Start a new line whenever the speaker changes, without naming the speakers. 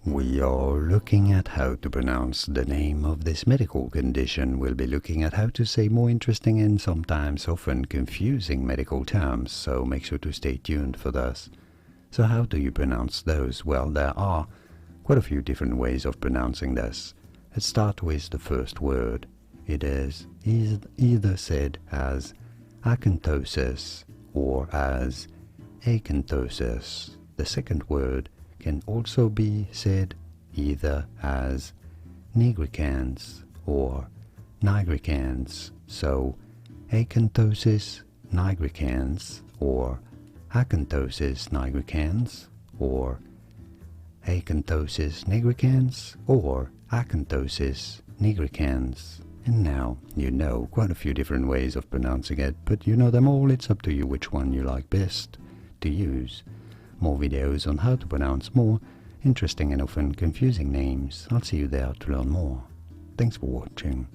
We are looking at how to pronounce the name of this medical condition. We'll be looking at how to say more interesting and sometimes often confusing medical terms, so make sure to stay tuned for this. So how do you pronounce those? Well, there are quite a few different ways of pronouncing this. Let's start with the first word. It is either said as acanthosis or as acanthosis. The second word can also be said either as nigricans or nigricans. So acanthosis nigricans or acanthosis nigricans or acanthosis nigricans or acanthosis nigricans. And now you know quite a few different ways of pronouncing it, but you know them all. It's up to you which one you like best to use. More videos on how to pronounce more interesting and often confusing names. I'll see you there to learn more. Thanks for watching.